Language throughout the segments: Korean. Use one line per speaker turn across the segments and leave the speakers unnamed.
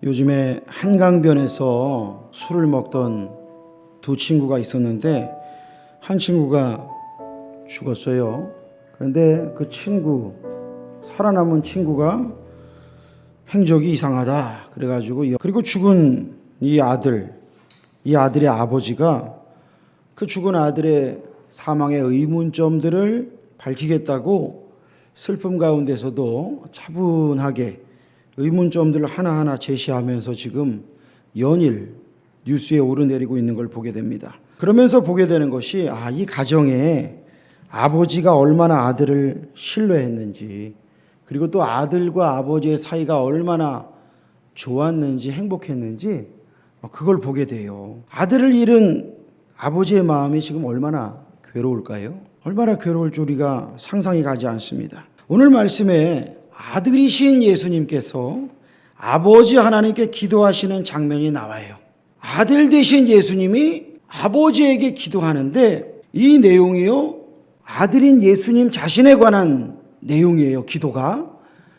요즘에 한강변에서 술을 먹던 두 친구가 있었는데 한 친구가 죽었어요. 그런데 그 친구, 살아남은 친구가 행적이 이상하다 그래가지고, 그리고 죽은 이 아들의 아버지가 그 죽은 아들의 사망의 의문점들을 밝히겠다고 슬픔 가운데서도 차분하게 의문점들을 하나하나 제시하면서 지금 연일 뉴스에 오르내리고 있는 걸 보게 됩니다. 그러면서 보게 되는 것이 이 가정에 아버지가 얼마나 아들을 신뢰했는지, 그리고 또 아들과 아버지의 사이가 얼마나 좋았는지, 행복했는지 그걸 보게 돼요. 아들을 잃은 아버지의 마음이 지금 얼마나 괴로울까요? 얼마나 괴로울 줄 우리가 상상이 가지 않습니다. 오늘 말씀에 아들이신 예수님께서 아버지 하나님께 기도하시는 장면이 나와요. 아들 되신 예수님이 아버지에게 기도하는데 이 내용이요, 아들인 예수님 자신에 관한 내용이에요. 기도가.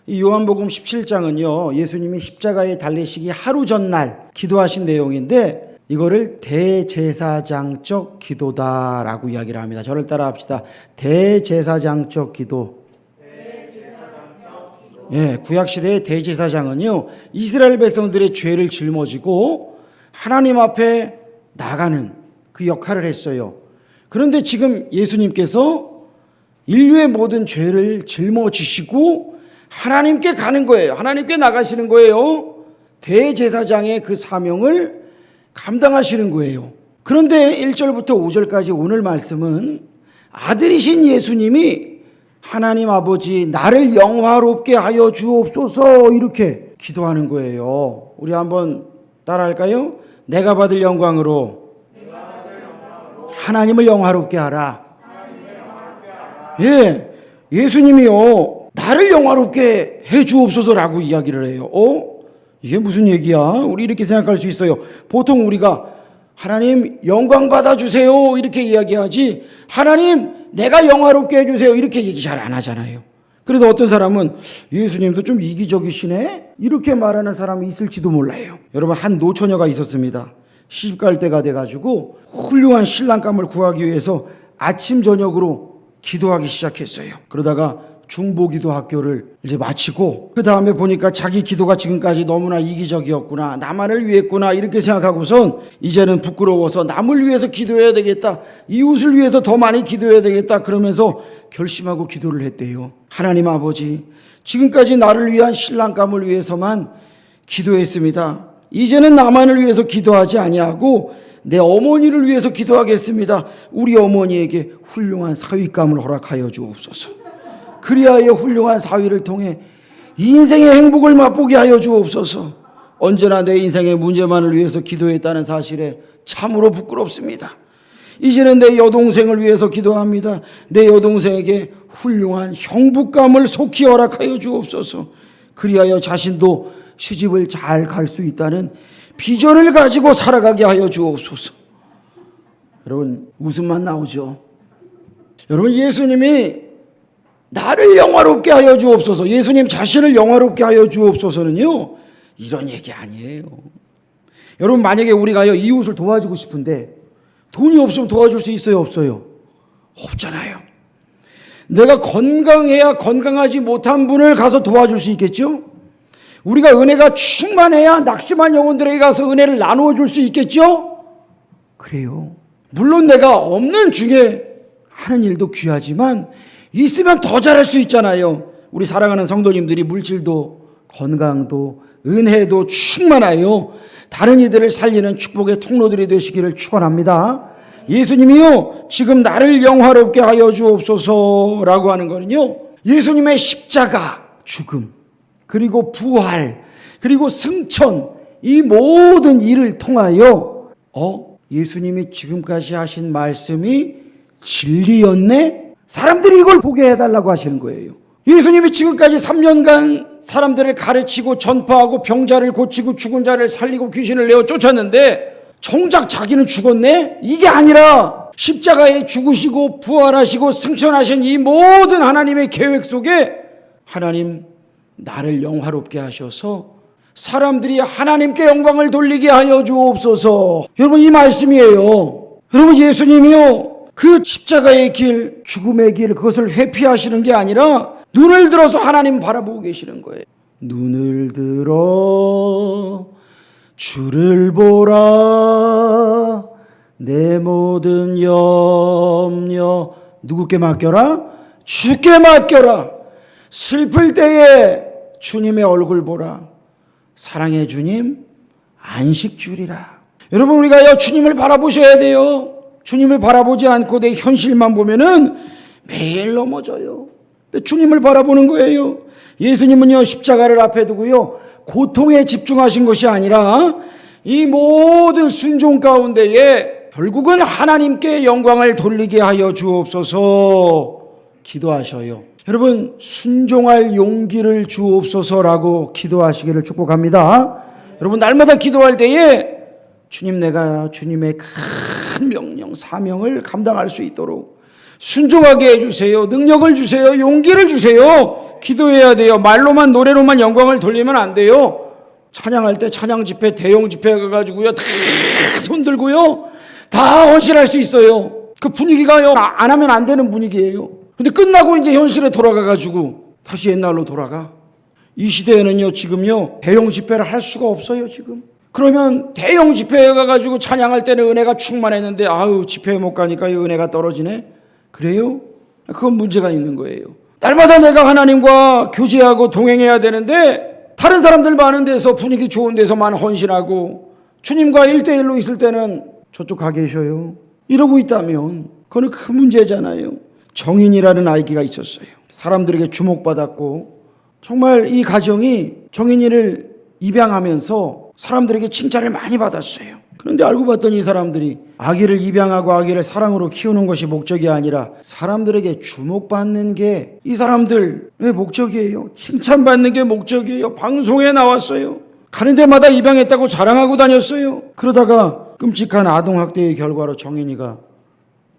이 요한복음 17장은요 예수님이 십자가에 달리시기 하루 전날 기도하신 내용인데, 이거를 대제사장적 기도다라고 이야기를 합니다. 저를 따라 합시다. 대제사장적 기도. 구약시대의 대제사장은요 이스라엘 백성들의 죄를 짊어지고 하나님 앞에 나가는 그 역할을 했어요. 그런데 지금 예수님께서 인류의 모든 죄를 짊어지시고 하나님께 가는 거예요. 하나님께 나가시는 거예요. 대제사장의 그 사명을 감당하시는 거예요. 그런데 1절부터 5절까지 오늘 말씀은 아들이신 예수님이 하나님 아버지 나를 영화롭게 하여 주옵소서 이렇게 기도하는 거예요. 우리 한번 따라할까요? 내가 받을 영광으로 하나님을 영화롭게 하라. 예수님이요 나를 영화롭게 해 주옵소서라고 이야기를 해요. 이게 무슨 얘기야? 우리 이렇게 생각할 수 있어요. 보통 우리가 하나님 영광 받아주세요 이렇게 이야기하지, 하나님 내가 영화롭게 해주세요 이렇게 얘기 잘 안 하잖아요. 그래도 어떤 사람은 예수님도 좀 이기적이시네 이렇게 말하는 사람이 있을지도 몰라요. 여러분, 한 노처녀가 있었습니다. 시집갈 때가 돼가지고 훌륭한 신랑감을 구하기 위해서 아침 저녁으로 기도하기 시작했어요. 그러다가 중보기도 학교를 이제 마치고 그 다음에 보니까 자기 기도가 지금까지 너무나 이기적이었구나, 나만을 위했구나 이렇게 생각하고선 이제는 부끄러워서 남을 위해서 기도해야 되겠다, 이웃을 위해서 더 많이 기도해야 되겠다 그러면서 결심하고 기도를 했대요. 하나님 아버지, 지금까지 나를 위한 신랑감을 위해서만 기도했습니다. 이제는 나만을 위해서 기도하지 아니하고 내 어머니를 위해서 기도하겠습니다. 우리 어머니에게 훌륭한 사위감을 허락하여 주옵소서. 그리하여 훌륭한 사위를 통해 인생의 행복을 맛보게 하여 주옵소서. 언제나 내 인생의 문제만을 위해서 기도했다는 사실에 참으로 부끄럽습니다. 이제는 내 여동생을 위해서 기도합니다. 내 여동생에게 훌륭한 형부감을 속히 허락하여 주옵소서. 그리하여 자신도 시집을 잘 갈 수 있다는 비전을 가지고 살아가게 하여 주옵소서. 여러분, 웃음만 나오죠. 여러분, 예수님이 나를 영화롭게 하여 주옵소서, 예수님 자신을 영화롭게 하여 주옵소서는요 이런 얘기 아니에요. 여러분, 만약에 우리가요 이웃을 도와주고 싶은데 돈이 없으면 도와줄 수 있어요, 없어요? 없잖아요. 내가 건강해야 건강하지 못한 분을 가서 도와줄 수 있겠죠? 우리가 은혜가 충만해야 낙심한 영혼들에게 가서 은혜를 나누어 줄 수 있겠죠? 그래요. 물론 내가 없는 중에 하는 일도 귀하지만 있으면 더 잘할 수 있잖아요. 우리 사랑하는 성도님들이 물질도 건강도 은혜도 충만하여 다른 이들을 살리는 축복의 통로들이 되시기를 축원합니다. 예수님이요 지금 나를 영화롭게 하여 주옵소서라고 하는 거는요 예수님의 십자가 죽음, 그리고 부활, 그리고 승천, 이 모든 일을 통하여 예수님이 지금까지 하신 말씀이 진리였네? 사람들이 이걸 보게 해달라고 하시는 거예요. 예수님이 지금까지 3년간 사람들을 가르치고 전파하고 병자를 고치고 죽은 자를 살리고 귀신을 내어 쫓았는데 정작 자기는 죽었네? 이게 아니라 십자가에 죽으시고 부활하시고 승천하신 이 모든 하나님의 계획 속에 하나님 나를 영화롭게 하셔서 사람들이 하나님께 영광을 돌리게 하여 주옵소서. 여러분, 이 말씀이에요. 여러분, 예수님이요, 그 십자가의 길, 죽음의 길, 그것을 회피하시는 게 아니라 눈을 들어서 하나님 바라보고 계시는 거예요. 눈을 들어 주를 보라, 내 모든 염려 누구께 맡겨라? 주께 맡겨라. 슬플 때에 주님의 얼굴 보라. 사랑의 주님 안식 주리라. 여러분, 우리가요, 주님을 바라보셔야 돼요. 주님을 바라보지 않고 내 현실만 보면은 매일 넘어져요. 주님을 바라보는 거예요. 예수님은요, 십자가를 앞에 두고요, 고통에 집중하신 것이 아니라 이 모든 순종 가운데에 결국은 하나님께 영광을 돌리게 하여 주옵소서 기도하셔요. 여러분, 순종할 용기를 주옵소서라고 기도하시기를 축복합니다. 여러분, 날마다 기도할 때에 주님, 내가 주님의 큰 명령, 사명을 감당할 수 있도록 순종하게 해주세요. 능력을 주세요. 용기를 주세요. 기도해야 돼요. 말로만, 노래로만 영광을 돌리면 안 돼요. 찬양할 때 찬양 집회, 대형 집회 가가지고요, 다 손들고요, 다 헌신할 수 있어요. 그 분위기가요, 안 하면 안 되는 분위기예요. 근데 끝나고 이제 현실에 돌아가가지고 다시 옛날로 돌아가. 이 시대에는요, 지금요, 대형 집회를 할 수가 없어요, 지금. 그러면 대형 집회에 가가지고 찬양할 때는 은혜가 충만했는데, 아유, 집회에 못 가니까 이 은혜가 떨어지네? 그래요? 그건 문제가 있는 거예요. 날마다 내가 하나님과 교제하고 동행해야 되는데, 다른 사람들 많은 데서, 분위기 좋은 데서만 헌신하고 주님과 1대1로 있을 때는 저쪽 가 계셔요. 이러고 있다면 그건 큰 문제잖아요. 정인이라는 아이가 있었어요. 사람들에게 주목받았고, 정말 이 가정이 정인이를 입양하면서 사람들에게 칭찬을 많이 받았어요. 그런데 알고 봤더니 이 사람들이 아기를 입양하고 아기를 사랑으로 키우는 것이 목적이 아니라 사람들에게 주목받는 게 이 사람들의 목적이에요. 칭찬받는 게 목적이에요. 방송에 나왔어요. 가는 데마다 입양했다고 자랑하고 다녔어요. 그러다가 끔찍한 아동학대의 결과로 정인이가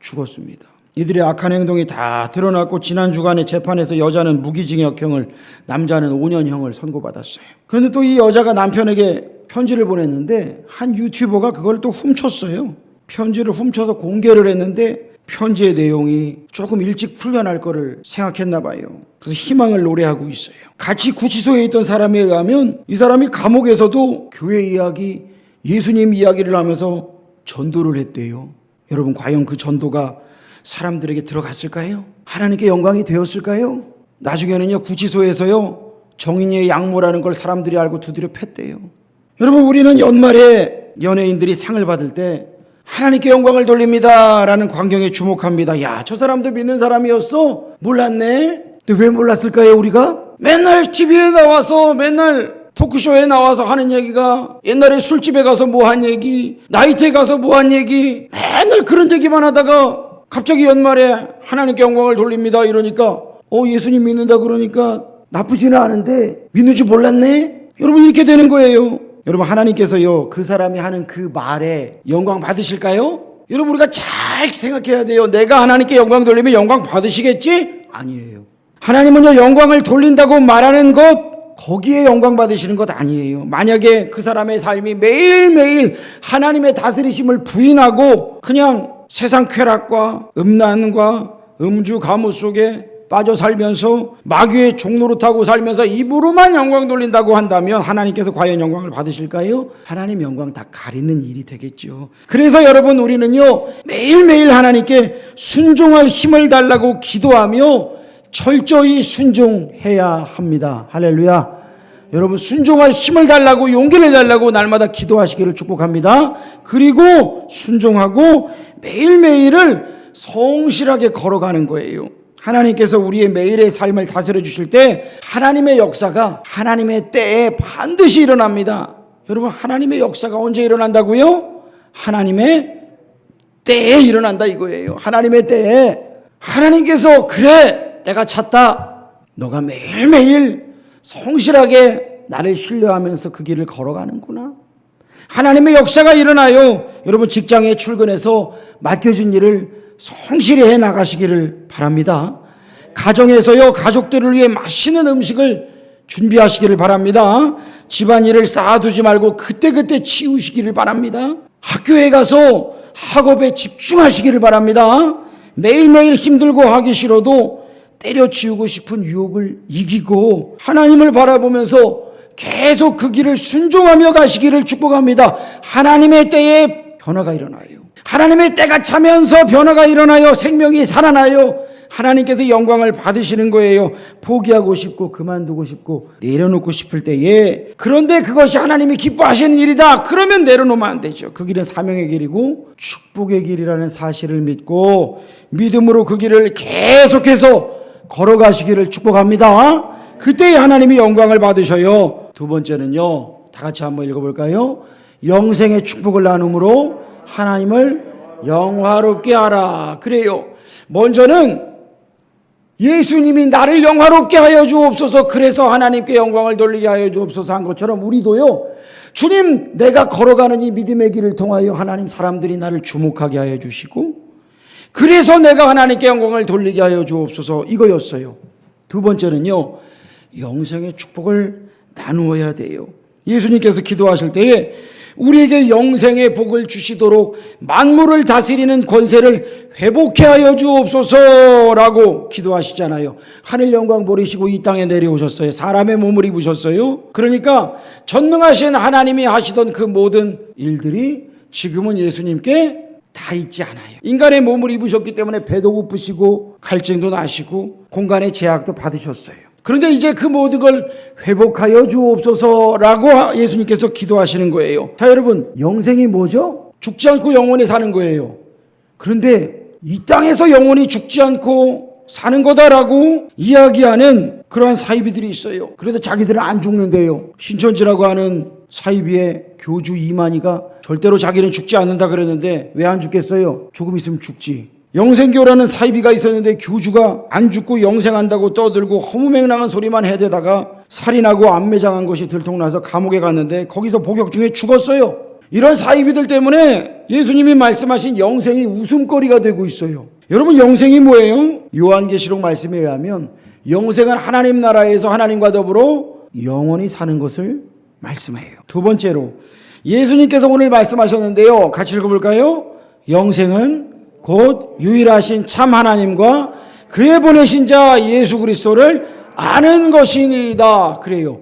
죽었습니다. 이들의 악한 행동이 다 드러났고, 지난 주간에 재판에서 여자는 무기징역형을, 남자는 5년형을 선고받았어요. 그런데 또 이 여자가 남편에게 편지를 보냈는데 한 유튜버가 그걸 또 훔쳤어요. 편지를 훔쳐서 공개를 했는데 편지의 내용이 조금 일찍 풀려날 거를 생각했나 봐요. 그래서 희망을 노래하고 있어요. 같이 구치소에 있던 사람에 의하면 이 사람이 감옥에서도 교회 이야기, 예수님 이야기를 하면서 전도를 했대요. 여러분, 과연 그 전도가 사람들에게 들어갔을까요? 하나님께 영광이 되었을까요? 나중에는요, 구치소에서요, 정인이의 양모라는 걸 사람들이 알고 두드려 팼대요. 여러분, 우리는 연말에 연예인들이 상을 받을 때 하나님께 영광을 돌립니다 라는 광경에 주목합니다. 야, 저 사람도 믿는 사람이었어? 몰랐네? 근데 왜 몰랐을까요, 우리가? 맨날 TV에 나와서, 맨날 토크쇼에 나와서 하는 얘기가, 옛날에 술집에 가서 뭐 한 얘기, 나이트에 가서 뭐 한 얘기, 맨날 그런 얘기만 하다가 갑자기 연말에 하나님께 영광을 돌립니다 이러니까, 예수님 믿는다 그러니까 나쁘지는 않은데 믿는 줄 몰랐네? 여러분, 이렇게 되는 거예요. 여러분, 하나님께서요, 그 사람이 하는 그 말에 영광 받으실까요? 여러분, 우리가 잘 생각해야 돼요. 내가 하나님께 영광 돌리면 영광 받으시겠지? 아니에요. 하나님은요, 영광을 돌린다고 말하는 것, 거기에 영광 받으시는 것 아니에요. 만약에 그 사람의 삶이 매일매일 하나님의 다스리심을 부인하고 그냥 세상 쾌락과 음란과 음주 가무 속에 빠져 살면서 마귀의 종로로 타고 살면서 입으로만 영광 돌린다고 한다면 하나님께서 과연 영광을 받으실까요? 하나님 영광 다 가리는 일이 되겠죠. 그래서 여러분, 우리는요, 매일매일 하나님께 순종할 힘을 달라고 기도하며 철저히 순종해야 합니다. 할렐루야. 여러분, 순종할 힘을 달라고, 용기를 달라고 날마다 기도하시기를 축복합니다. 그리고 순종하고 매일매일을 성실하게 걸어가는 거예요. 하나님께서 우리의 매일의 삶을 다스려 주실 때 하나님의 역사가 하나님의 때에 반드시 일어납니다. 여러분, 하나님의 역사가 언제 일어난다고요? 하나님의 때에 일어난다 이거예요. 하나님의 때에 하나님께서, 그래, 때가 찼다. 너가 매일매일 성실하게 나를 신뢰하면서 그 길을 걸어가는구나. 하나님의 역사가 일어나요. 여러분, 직장에 출근해서 맡겨진 일을 성실히 해 나가시기를 바랍니다. 가정에서요, 가족들을 위해 맛있는 음식을 준비하시기를 바랍니다. 집안일을 쌓아두지 말고 그때그때 치우시기를 바랍니다. 학교에 가서 학업에 집중하시기를 바랍니다. 매일매일 힘들고 하기 싫어도 때려치우고 싶은 유혹을 이기고 하나님을 바라보면서 계속 그 길을 순종하며 가시기를 축복합니다. 하나님의 때에 변화가 일어나요. 하나님의 때가 차면서 변화가 일어나요. 생명이 살아나요. 하나님께서 영광을 받으시는 거예요. 포기하고 싶고 그만두고 싶고 내려놓고 싶을 때에, 그런데 그것이 하나님이 기뻐하시는 일이다 그러면 내려놓으면 안 되죠. 그 길은 사명의 길이고 축복의 길이라는 사실을 믿고 믿음으로 그 길을 계속해서 걸어가시기를 축복합니다. 그때 하나님이 영광을 받으셔요. 두 번째는요, 다 같이 한번 읽어볼까요? 영생의 축복을 나눔으로 하나님을 영화롭게 하라. 그래요. 먼저는 예수님이 나를 영화롭게 하여 주옵소서, 그래서 하나님께 영광을 돌리게 하여 주옵소서 한 것처럼 우리도요, 주님, 내가 걸어가는 이 믿음의 길을 통하여 하나님 사람들이 나를 주목하게 하여 주시고 그래서 내가 하나님께 영광을 돌리게 하여 주옵소서, 이거였어요. 두 번째는요, 영생의 축복을 나누어야 돼요. 예수님께서 기도하실 때에 우리에게 영생의 복을 주시도록 만물을 다스리는 권세를 회복해 하여 주옵소서라고 기도하시잖아요. 하늘 영광 버리시고 이 땅에 내려오셨어요. 사람의 몸을 입으셨어요. 그러니까 전능하신 하나님이 하시던 그 모든 일들이 지금은 예수님께 다 있지 않아요. 인간의 몸을 입으셨기 때문에 배도 고프시고 갈증도 나시고 공간의 제약도 받으셨어요. 그런데 이제 그 모든 걸 회복하여 주옵소서라고 예수님께서 기도하시는 거예요. 자, 여러분, 영생이 뭐죠? 죽지 않고 영원히 사는 거예요. 그런데 이 땅에서 영원히 죽지 않고 사는 거다라고 이야기하는 그러한 사이비들이 있어요. 그래도 자기들은 안 죽는데요. 신천지라고 하는 사이비의 교주 이만희가 절대로 자기는 죽지 않는다 그랬는데 왜 안 죽겠어요? 조금 있으면 죽지. 영생교라는 사이비가 있었는데 교주가 안 죽고 영생한다고 떠들고 허무맹랑한 소리만 해대다가 살인하고 암매장한 것이 들통나서 감옥에 갔는데 거기서 복역 중에 죽었어요. 이런 사이비들 때문에 예수님이 말씀하신 영생이 웃음거리가 되고 있어요. 여러분, 영생이 뭐예요? 요한계시록 말씀에 의하면 영생은 하나님 나라에서 하나님과 더불어 영원히 사는 것을 말씀해요. 두 번째로 예수님께서 오늘 말씀하셨는데요, 같이 읽어볼까요? 영생은 곧 유일하신 참 하나님과 그의 보내신 자 예수 그리스도를 아는 것이니이다. 그래요.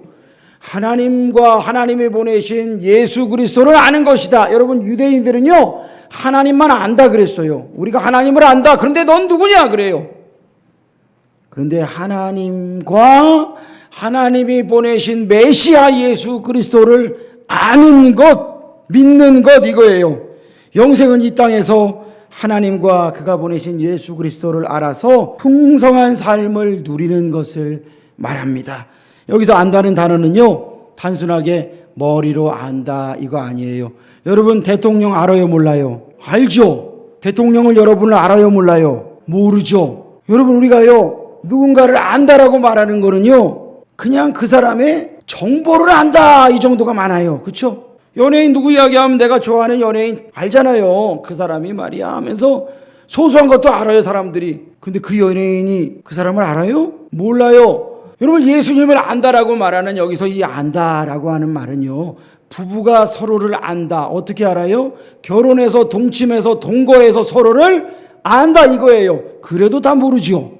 하나님과 하나님이 보내신 예수 그리스도를 아는 것이다. 여러분, 유대인들은요, 하나님만 안다 그랬어요. 우리가 하나님을 안다. 그런데 넌 누구냐 그래요. 그런데 하나님과 하나님이 보내신 메시아 예수 그리스도를 아는 것, 믿는 것, 이거예요. 영생은 이 땅에서 하나님과 그가 보내신 예수 그리스도를 알아서 풍성한 삶을 누리는 것을 말합니다. 여기서 안다는 단어는요, 단순하게 머리로 안다 이거 아니에요. 여러분, 대통령 알아요 몰라요? 알죠. 대통령을 여러분을 알아요 몰라요? 모르죠. 여러분, 우리가요, 누군가를 안다라고 말하는 거는요, 그냥 그 사람의 정보를 안다 이 정도가 많아요. 그렇죠? 연예인 누구 이야기하면 내가 좋아하는 연예인 알잖아요. 그 사람이 말이야 하면서 소소한 것도 알아요, 사람들이. 근데 그 연예인이 그 사람을 알아요? 몰라요. 여러분, 예수님을 안다라고 말하는 여기서 이 안다라고 하는 말은요, 부부가 서로를 안다. 어떻게 알아요? 결혼해서 동침해서 동거해서 서로를 안다 이거예요. 그래도 다 모르죠.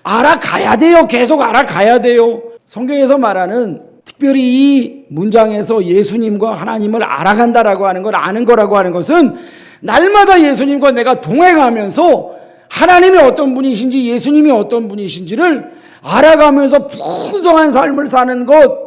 알아가야 돼요. 계속 알아가야 돼요. 성경에서 말하는 특별히 이 문장에서 예수님과 하나님을 알아간다라고 하는 걸, 아는 거라고 하는 것은 날마다 예수님과 내가 동행하면서 하나님이 어떤 분이신지 예수님이 어떤 분이신지를 알아가면서 풍성한 삶을 사는 것,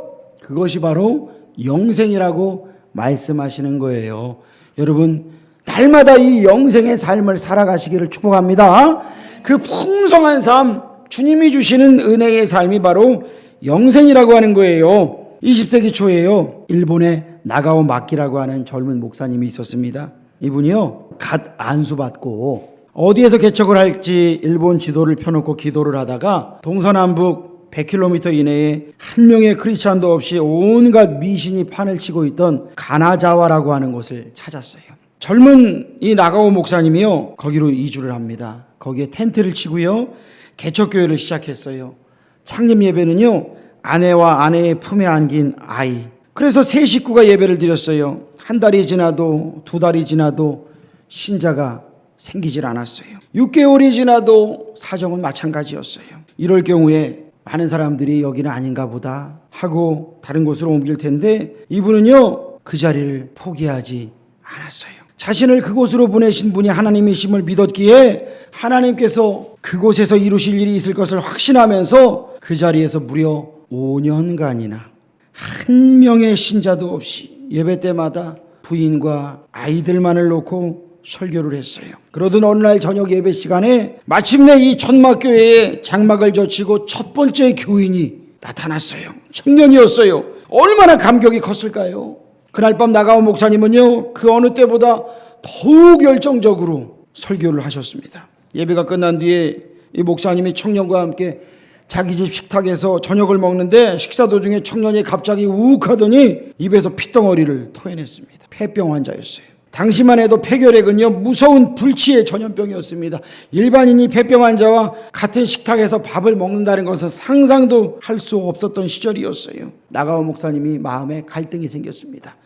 그것이 바로 영생이라고 말씀하시는 거예요. 여러분, 날마다 이 영생의 삶을 살아가시기를 축복합니다. 그 풍성한 삶, 주님이 주시는 은혜의 삶이 바로 영생이라고 하는 거예요. 20세기 초에요, 일본의 나가오 마키라고 하는 젊은 목사님이 있었습니다. 이분이요, 갓 안수받고 어디에서 개척을 할지 일본 지도를 펴놓고 기도를 하다가 동서남북 100km 이내에 한 명의 크리스찬도 없이 온갖 미신이 판을 치고 있던 가나자와라고 하는 곳을 찾았어요. 젊은 이 나가오 목사님이요, 거기로 이주를 합니다. 거기에 텐트를 치고요, 개척교회를 시작했어요. 창립 예배는요, 아내와 아내의 품에 안긴 아이, 그래서 세 식구가 예배를 드렸어요. 한 달이 지나도 두 달이 지나도 신자가 생기질 않았어요. 6개월이 지나도 사정은 마찬가지였어요. 이럴 경우에 많은 사람들이 여기는 아닌가 보다 하고 다른 곳으로 옮길 텐데, 이분은요 그 자리를 포기하지 않았어요. 자신을 그곳으로 보내신 분이 하나님이심을 믿었기에 하나님께서 그곳에서 이루실 일이 있을 것을 확신하면서 그 자리에서 무려 5년간이나 한 명의 신자도 없이 예배 때마다 부인과 아이들만을 놓고 설교를 했어요. 그러던 어느 날 저녁 예배 시간에 마침내 이 천막교회에 장막을 젖히고 첫 번째 교인이 나타났어요. 청년이었어요. 얼마나 감격이 컸을까요? 그날 밤 나가온 목사님은요 그 어느 때보다 더욱 열정적으로 설교를 하셨습니다. 예배가 끝난 뒤에 이 목사님이 청년과 함께 자기 집 식탁에서 저녁을 먹는데, 식사 도중에 청년이 갑자기 우욱하더니 입에서 피덩어리를 토해냈습니다. 폐병 환자였어요. 당시만 해도 폐결핵은요 무서운 불치의 전염병이었습니다. 일반인이 폐병 환자와 같은 식탁에서 밥을 먹는다는 것은 상상도 할 수 없었던 시절이었어요. 나가오 목사님이 마음에 갈등이 생겼습니다.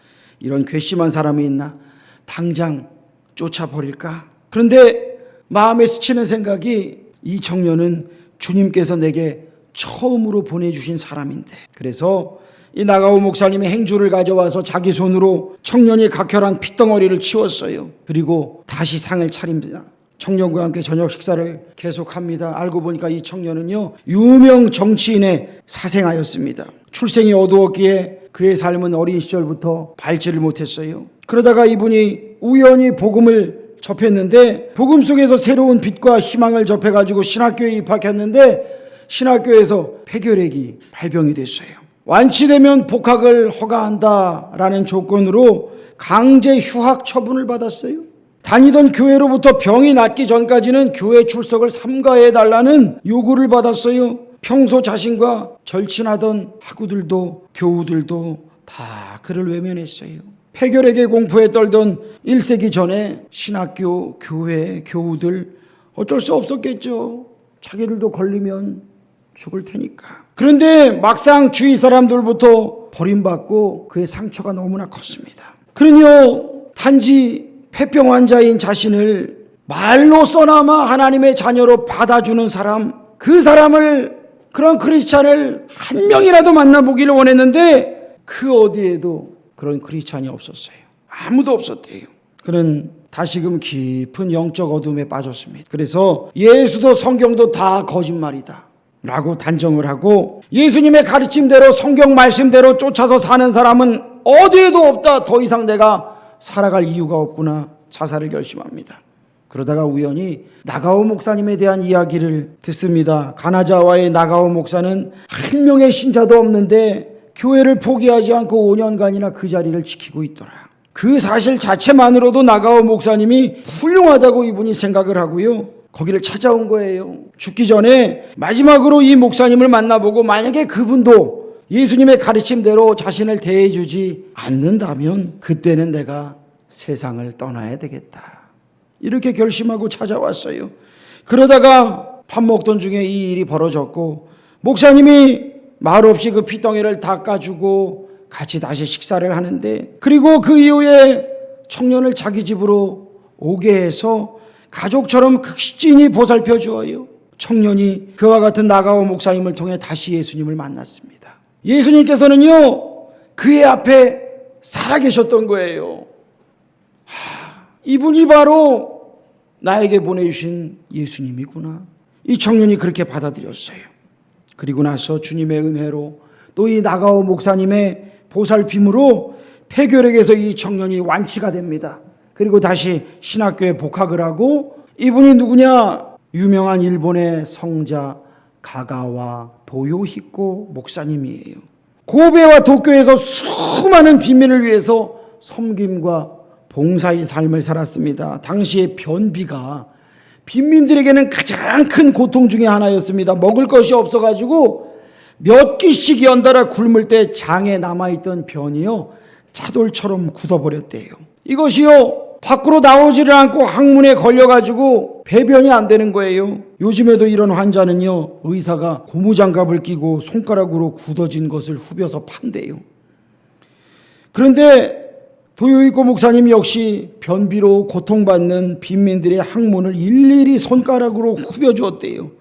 이런 괘씸한 사람이 있나? 당장 쫓아버릴까? 그런데 마음에 스치는 생각이, 이 청년은 주님께서 내게 처음으로 보내주신 사람인데, 그래서 이 나가오 목사님의 행주를 가져와서 자기 손으로 청년이 각혈한 핏덩어리를 치웠어요. 그리고 다시 상을 차립니다. 청년과 함께 저녁 식사를 계속합니다. 알고 보니까 이 청년은요 유명 정치인의 사생아였습니다. 출생이 어두웠기에 그의 삶은 어린 시절부터 밝지를 못했어요. 그러다가 이분이 우연히 복음을 접했는데, 복음 속에서 새로운 빛과 희망을 접해가지고 신학교에 입학했는데, 신학교에서 폐결핵이 발병이 됐어요. 완치되면 복학을 허가한다라는 조건으로 강제 휴학 처분을 받았어요. 다니던 교회로부터 병이 낫기 전까지는 교회 출석을 삼가해달라는 요구를 받았어요. 평소 자신과 절친하던 학우들도 교우들도 다 그를 외면했어요. 폐결핵의 공포에 떨던 1세기 전에 신학교, 교회, 교우들 어쩔 수 없었겠죠. 자기들도 걸리면 죽을 테니까. 그런데 막상 주위 사람들부터 버림받고 그의 상처가 너무나 컸습니다. 그러니요 단지 폐병 환자인 자신을 말로써나마 하나님의 자녀로 받아주는 사람, 그 사람을, 그런 크리스찬을 한 명이라도 만나보기를 원했는데 그 어디에도 그런 크리스찬이 없었어요. 아무도 없었대요. 그는 다시금 깊은 영적 어둠에 빠졌습니다. 그래서 예수도 성경도 다 거짓말이다 라고 단정을 하고, 예수님의 가르침대로 성경 말씀대로 쫓아서 사는 사람은 어디에도 없다, 더 이상 내가 살아갈 이유가 없구나, 자살을 결심합니다. 그러다가 우연히 나가오 목사님에 대한 이야기를 듣습니다. 가나자와의 나가오 목사는 한 명의 신자도 없는데 교회를 포기하지 않고 5년간이나 그 자리를 지키고 있더라. 그 사실 자체만으로도 나가오 목사님이 훌륭하다고 이분이 생각을 하고요, 거기를 찾아온 거예요. 죽기 전에 마지막으로 이 목사님을 만나보고 만약에 그분도 예수님의 가르침대로 자신을 대해주지 않는다면 그때는 내가 세상을 떠나야 되겠다, 이렇게 결심하고 찾아왔어요. 그러다가 밥 먹던 중에 이 일이 벌어졌고, 목사님이 말없이 그 피덩이를 닦아주고 같이 다시 식사를 하는데, 그리고 그 이후에 청년을 자기 집으로 오게 해서 가족처럼 극진히 보살펴 주어요. 청년이 그와 같은 나가오 목사님을 통해 다시 예수님을 만났습니다. 예수님께서는요 그의 앞에 살아계셨던 거예요. 이분이 바로 나에게 보내주신 예수님이구나. 이 청년이 그렇게 받아들였어요. 그리고 나서 주님의 은혜로 또 이 나가오 목사님의 보살핌으로 폐결핵에서 이 청년이 완치가 됩니다. 그리고 다시 신학교에 복학을 하고, 이분이 누구냐? 유명한 일본의 성자 가가와 도요히코 목사님이에요. 고베와 도쿄에서 수많은 빈민을 위해서 섬김과 봉사의 삶을 살았습니다. 당시에 변비가 빈민들에게는 가장 큰 고통 중에 하나였습니다. 먹을 것이 없어가지고 몇 끼씩 연달아 굶을 때 장에 남아있던 변이요 차돌처럼 굳어버렸대요. 이것이요 밖으로 나오지를 않고 항문에 걸려가지고 배변이 안 되는 거예요. 요즘에도 이런 환자는요 의사가 고무장갑을 끼고 손가락으로 굳어진 것을 후벼서 판대요. 그런데 도요이코 목사님 역시 변비로 고통받는 빈민들의 항문을 일일이 손가락으로 후벼주었대요.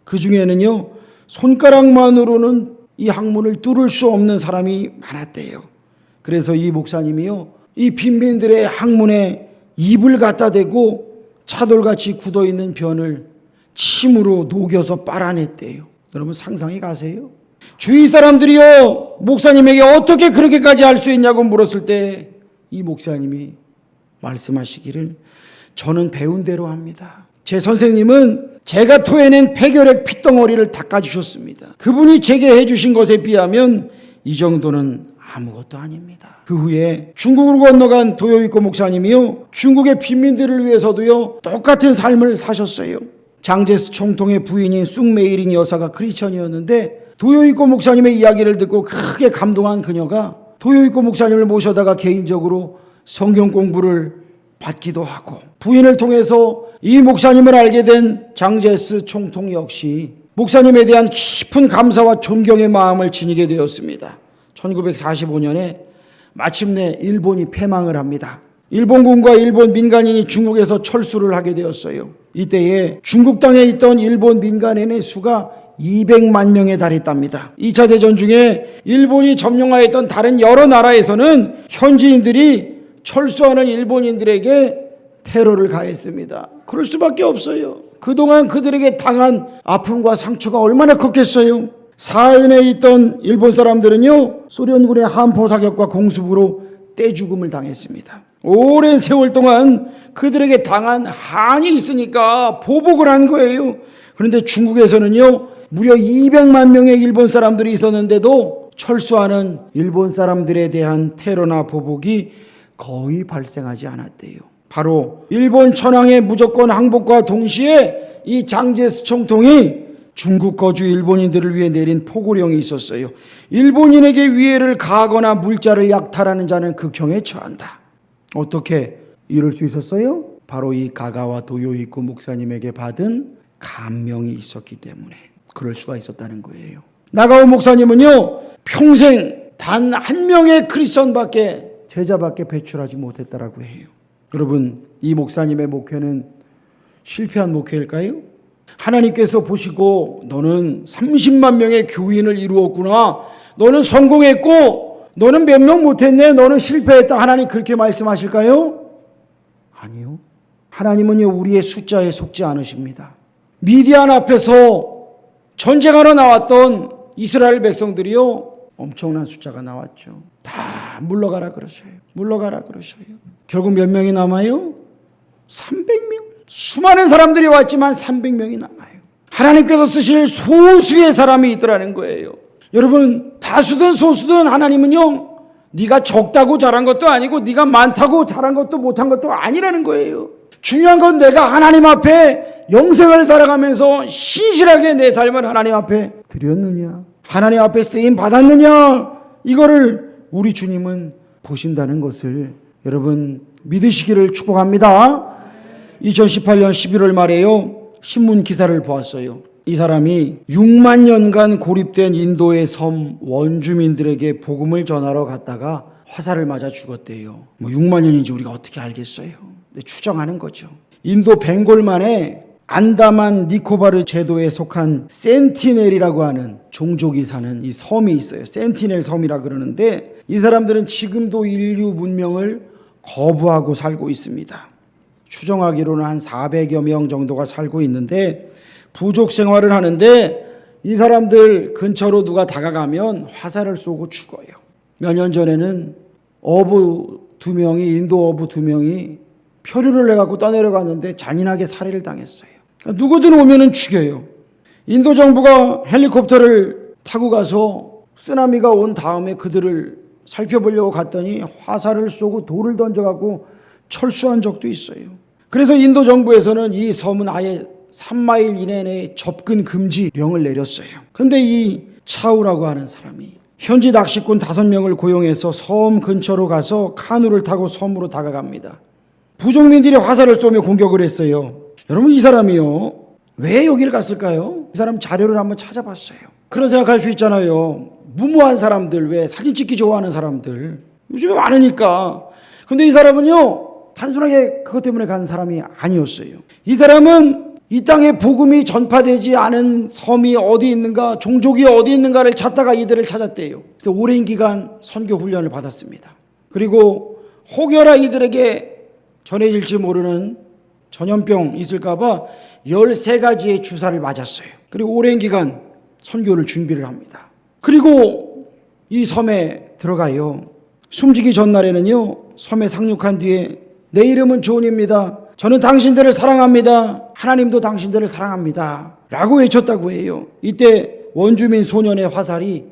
그 중에는요, 손가락만으로는 이 항문을 뚫을 수 없는 사람이 많았대요. 그래서 이 목사님이요, 이 빈민들의 항문에 입을 갖다 대고 차돌같이 굳어있는 변을 침으로 녹여서 빨아냈대요. 여러분 상상해 가세요? 주위 사람들이요, 목사님에게 어떻게 그렇게까지 할 수 있냐고 물었을 때 이 목사님이 말씀하시기를, 저는 배운 대로 합니다. 제 선생님은 제가 토해낸 폐결핵 핏덩어리를 닦아주셨습니다. 그분이 제게 해주신 것에 비하면 이 정도는 아무것도 아닙니다. 그 후에 중국으로 건너간 도요이코 목사님이요, 중국의 빈민들을 위해서도요 똑같은 삶을 사셨어요. 장제스 총통의 부인인 쑥메이린 여사가 크리스천이었는데 도요이코 목사님의 이야기를 듣고 크게 감동한 그녀가 도요이코 목사님을 모셔다가 개인적으로 성경 공부를 받기도 하고, 부인을 통해서 이 목사님을 알게 된 장제스 총통 역시 목사님에 대한 깊은 감사와 존경의 마음을 지니게 되었습니다. 1945년에 마침내 일본이 패망을 합니다. 일본군과 일본 민간인이 중국에서 철수를 하게 되었어요. 이때에 중국 땅에 있던 일본 민간인의 수가 200만 명에 달했답니다. 2차 대전 중에 일본이 점령하였던 다른 여러 나라에서는 현지인들이 철수하는 일본인들에게 테러를 가했습니다. 그럴 수밖에 없어요. 그동안 그들에게 당한 아픔과 상처가 얼마나 컸겠어요. 사하인에 있던 일본 사람들은요, 소련군의 함포 사격과 공습으로 떼죽음을 당했습니다. 오랜 세월 동안 그들에게 당한 한이 있으니까 보복을 한 거예요. 그런데 중국에서는요, 무려 200만 명의 일본 사람들이 있었는데도 철수하는 일본 사람들에 대한 테러나 보복이 거의 발생하지 않았대요. 바로 일본 천황의 무조건 항복과 동시에 이 장제스 총통이 중국 거주 일본인들을 위해 내린 포고령이 있었어요. 일본인에게 위해를 가하거나 물자를 약탈하는 자는 극형에 처한다. 어떻게 이럴 수 있었어요? 바로 이 가가와 도요이코 목사님에게 받은 감명이 있었기 때문에 그럴 수가 있었다는 거예요. 나가오 목사님은요, 평생 단 한 명의 크리스천밖에, 제자밖에 배출하지 못했다라고 해요. 여러분, 이 목사님의 목회는 실패한 목회일까요? 하나님께서 보시고 너는 30만 명의 교인을 이루었구나, 너는 성공했고 너는 몇 명 못했네, 너는 실패했다, 하나님 그렇게 말씀하실까요? 아니요. 하나님은요, 우리의 숫자에 속지 않으십니다. 미디안 앞에서 전쟁하러 나왔던 이스라엘 백성들이요, 엄청난 숫자가 나왔죠. 다 물러가라 그러셔요. 물러가라 그러셔요. 결국 몇 명이 남아요? 300명. 수많은 사람들이 왔지만 300명이 남아요. 하나님께서 쓰실 소수의 사람이 있더라는 거예요. 여러분, 다수든 소수든 하나님은요, 네가 적다고 잘한 것도 아니고 네가 많다고 잘한 것도 못한 것도 아니라는 거예요. 중요한 건 내가 하나님 앞에 영생을 살아가면서 신실하게 내 삶을 하나님 앞에 드렸느냐, 하나님 앞에 쓰임 받았느냐, 이거를 우리 주님은 보신다는 것을 여러분 믿으시기를 축복합니다. 2018년 11월 말에요, 신문 기사를 보았어요. 이 사람이 6만 년간 고립된 인도의 섬 원주민들에게 복음을 전하러 갔다가 화살을 맞아 죽었대요. 6만 년인지 우리가 어떻게 알겠어요? 추정하는 거죠. 인도 벵골만에 안다만 니코바르 제도에 속한 센티넬이라고 하는 종족이 사는 이 섬이 있어요. 센티넬 섬이라 그러는데 이 사람들은 지금도 인류 문명을 거부하고 살고 있습니다. 추정하기로는 한 400여 명 정도가 살고 있는데 부족 생활을 하는데 이 사람들 근처로 누가 다가가면 화살을 쏘고 죽어요. 몇 년 전에는 인도 어부 2명이 표류를 해갖고 떠내려갔는데 잔인하게 살해를 당했어요. 누구든 오면은 죽여요. 인도 정부가 헬리콥터를 타고 가서 쓰나미가 온 다음에 그들을 살펴보려고 갔더니 화살을 쏘고 돌을 던져갖고 철수한 적도 있어요. 그래서 인도 정부에서는 이 섬은 아예 3마일 이내 내에 접근 금지령을 내렸어요. 그런데 이 차우라고 하는 사람이 현지 낚시꾼 5명을 고용해서 섬 근처로 가서 카누를 타고 섬으로 다가갑니다. 부족민들이 화살을 쏘며 공격을 했어요. 여러분, 이 사람이요, 왜 여기를 갔을까요? 이 사람 자료를 한번 찾아봤어요. 그런 생각할 수 있잖아요. 무모한 사람들, 왜 사진 찍기 좋아하는 사람들, 요즘에 많으니까. 근데 이 사람은요, 단순하게 그것 때문에 간 사람이 아니었어요. 이 사람은 이 땅에 복음이 전파되지 않은 섬이 어디 있는가, 종족이 어디 있는가를 찾다가 이들을 찾았대요. 그래서 오랜 기간 선교 훈련을 받았습니다. 그리고 혹여나 이들에게 전해질지 모르는 전염병 있을까봐 13가지의 주사를 맞았어요. 그리고 오랜 기간 선교를 준비를 합니다. 그리고 이 섬에 들어가요. 숨지기 전날에는요, 섬에 상륙한 뒤에 내 이름은 존입니다. 저는 당신들을 사랑합니다. 하나님도 당신들을 사랑합니다. 라고 외쳤다고 해요. 이때 원주민 소년의 화살이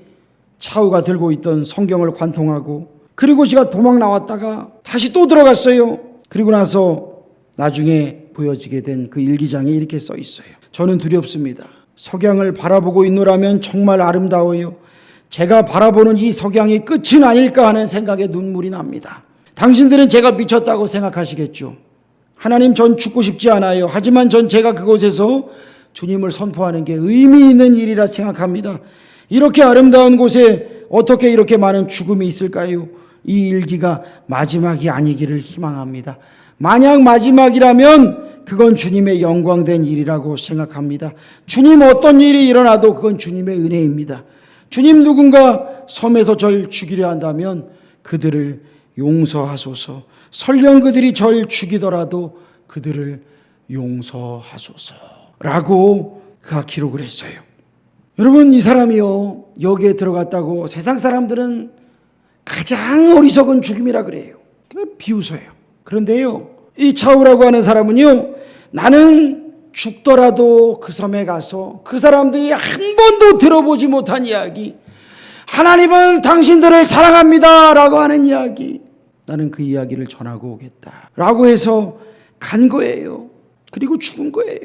차우가 들고 있던 성경을 관통하고, 그리고 제가 도망 나왔다가 다시 또 들어갔어요. 그리고 나서 나중에 보여지게 된 그 일기장에 이렇게 써 있어요. 저는 두렵습니다. 석양을 바라보고 있노라면 정말 아름다워요. 제가 바라보는 이 석양이 끝은 아닐까 하는 생각에 눈물이 납니다. 당신들은 제가 미쳤다고 생각하시겠죠. 하나님, 전 죽고 싶지 않아요. 하지만 전 제가 그곳에서 주님을 선포하는 게 의미 있는 일이라 생각합니다. 이렇게 아름다운 곳에 어떻게 이렇게 많은 죽음이 있을까요? 이 일기가 마지막이 아니기를 희망합니다. 만약 마지막이라면 그건 주님의 영광된 일이라고 생각합니다. 주님 어떤 일이 일어나도 그건 주님의 은혜입니다. 주님, 누군가 섬에서 절 죽이려 한다면 그들을 용서하소서. 설령 그들이 절 죽이더라도 그들을 용서하소서. 라고 그가 기록을 했어요. 여러분, 이 사람이요, 여기에 들어갔다고 세상 사람들은 가장 어리석은 죽음이라 그래요. 비웃어요. 그런데요, 이 차우라고 하는 사람은요, 나는 죽더라도 그 섬에 가서 그 사람들이 한 번도 들어보지 못한 이야기, 하나님은 당신들을 사랑합니다 라고 하는 이야기, 나는 그 이야기를 전하고 오겠다 라고 해서 간 거예요. 그리고 죽은 거예요.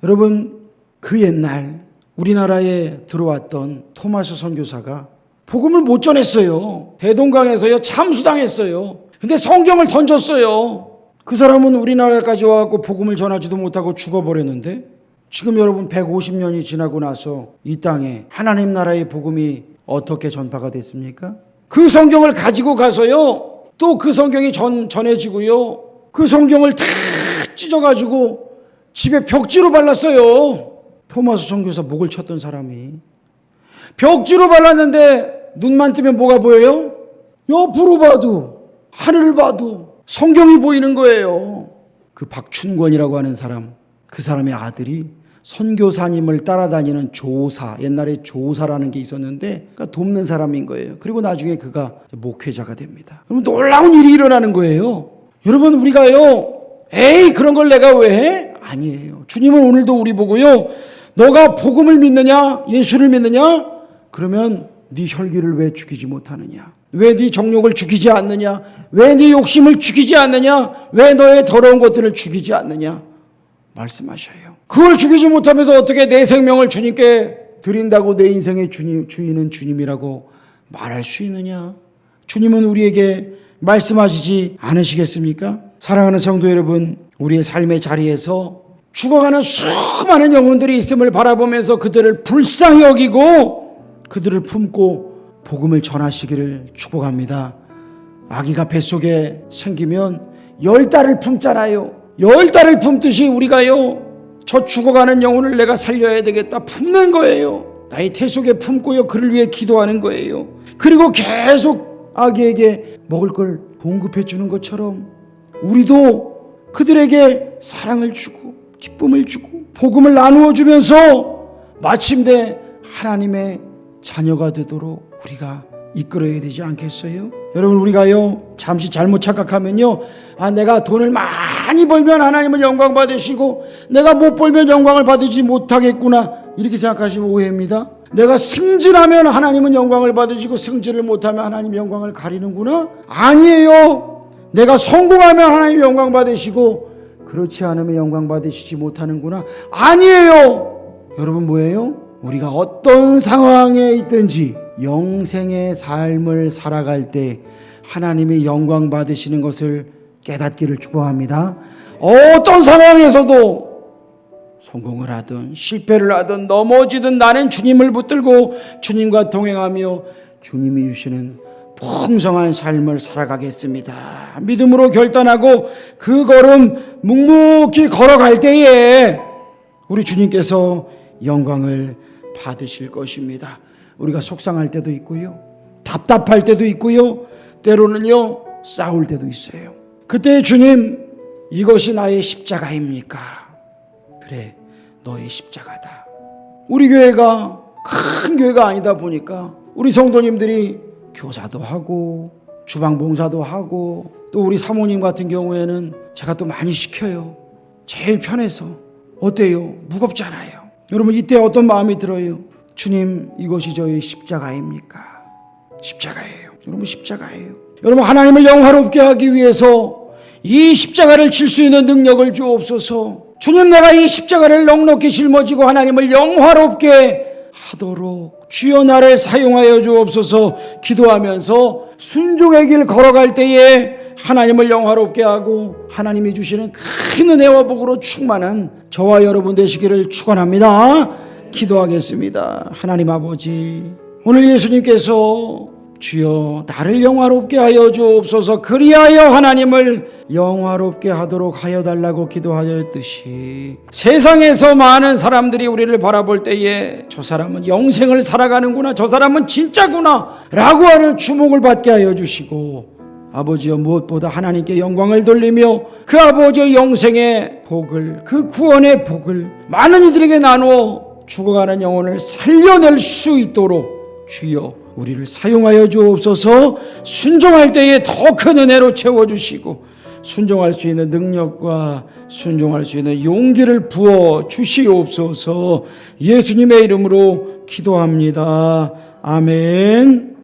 여러분, 그 옛날 우리나라에 들어왔던 토마스 선교사가 복음을 못 전했어요. 대동강에서요, 참수당했어요. 근데 성경을 던졌어요. 그 사람은 우리나라까지 와서 복음을 전하지도 못하고 죽어버렸는데, 지금 여러분 150년이 지나고 나서 이 땅에 하나님 나라의 복음이 어떻게 전파가 됐습니까? 그 성경을 가지고 가서요, 또 그 성경이 전해지고요, 그 성경을 다 찢어가지고 집에 벽지로 발랐어요. 토마스 선교사 목을 쳤던 사람이 벽지로 발랐는데 눈만 뜨면 뭐가 보여요? 옆으로 봐도 하늘을 봐도 성경이 보이는 거예요. 그 박춘권이라고 하는 사람, 그 사람의 아들이 선교사님을 따라다니는 조사, 옛날에 조사라는 게 있었는데, 그러니까 돕는 사람인 거예요. 그리고 나중에 그가 목회자가 됩니다. 그럼 놀라운 일이 일어나는 거예요. 여러분, 우리가요, 에이 그런 걸 내가 왜 해? 아니에요. 주님은 오늘도 우리 보고요, 너가 복음을 믿느냐, 예수를 믿느냐? 그러면 네 혈기를 왜 죽이지 못하느냐? 왜 네 정욕을 죽이지 않느냐? 왜 네 욕심을 죽이지 않느냐? 왜 너의 더러운 것들을 죽이지 않느냐? 말씀하셔요. 그걸 죽이지 못하면서 어떻게 내 생명을 주님께 드린다고 내 인생의 주인은 주님이라고 말할 수 있느냐? 주님은 우리에게 말씀하시지 않으시겠습니까? 사랑하는 성도 여러분, 우리의 삶의 자리에서 죽어가는 수많은 영혼들이 있음을 바라보면서 그들을 불쌍히 여기고 그들을 품고 복음을 전하시기를 축복합니다. 아기가 뱃속에 생기면 10달을 품잖아요. 10달을 품듯이 우리가요, 저 죽어가는 영혼을 내가 살려야 되겠다 품는 거예요. 나의 태 속에 품고요, 그를 위해 기도하는 거예요. 그리고 계속 아기에게 먹을 걸 공급해 주는 것처럼 우리도 그들에게 사랑을 주고 기쁨을 주고 복음을 나누어 주면서 마침내 하나님의 자녀가 되도록 우리가 이끌어야 되지 않겠어요? 여러분, 우리가요, 잠시 잘못 착각하면요, 내가 돈을 많이 벌면 하나님은 영광 받으시고 내가 못 벌면 영광을 받으지 못하겠구나, 이렇게 생각하시면 오해입니다. 내가 승진하면 하나님은 영광을 받으시고 승진을 못하면 하나님 영광을 가리는구나? 아니에요. 내가 성공하면 하나님 영광 받으시고 그렇지 않으면 영광 받으시지 못하는구나? 아니에요. 여러분, 뭐예요? 우리가 어떤 상황에 있든지 영생의 삶을 살아갈 때 하나님이 영광 받으시는 것을 깨닫기를 축복합니다. 어떤 상황에서도 성공을 하든 실패를 하든 넘어지든 나는 주님을 붙들고 주님과 동행하며 주님이 주시는 풍성한 삶을 살아가겠습니다. 믿음으로 결단하고 그 걸음 묵묵히 걸어갈 때에 우리 주님께서 영광을 받으실 것입니다. 우리가 속상할 때도 있고요, 답답할 때도 있고요, 때로는요 싸울 때도 있어요. 그때 주님, 이것이 나의 십자가입니까? 그래, 너의 십자가다. 우리 교회가 큰 교회가 아니다 보니까 우리 성도님들이 교사도 하고 주방봉사도 하고 또 우리 사모님 같은 경우에는 제가 또 많이 시켜요. 제일 편해서. 어때요? 무겁잖아요. 여러분, 이때 어떤 마음이 들어요? 주님, 이것이 저의 십자가입니까? 십자가예요. 여러분, 십자가예요. 여러분, 하나님을 영화롭게 하기 위해서 이 십자가를 칠 수 있는 능력을 주옵소서. 주님, 내가 이 십자가를 넉넉히 짊어지고 하나님을 영화롭게 하도록 주여 나를 사용하여 주옵소서 기도하면서 순종의 길 걸어갈 때에 하나님을 영화롭게 하고 하나님이 주시는 큰 은혜와 복으로 충만한 저와 여러분 되시기를 축원합니다. 기도하겠습니다. 하나님 아버지, 오늘 예수님께서 주여 나를 영화롭게 하여 주옵소서, 그리하여 하나님을 영화롭게 하도록 하여 달라고 기도하였듯이 세상에서 많은 사람들이 우리를 바라볼 때에 저 사람은 영생을 살아가는구나, 저 사람은 진짜구나 라고 하는 주목을 받게 하여 주시고, 아버지여 무엇보다 하나님께 영광을 돌리며 그 아버지의 영생의 복을, 그 구원의 복을 많은 이들에게 나누어 죽어가는 영혼을 살려낼 수 있도록 주여 우리를 사용하여 주옵소서. 순종할 때에 더 큰 은혜로 채워주시고 순종할 수 있는 능력과 순종할 수 있는 용기를 부어 주시옵소서. 예수님의 이름으로 기도합니다. 아멘.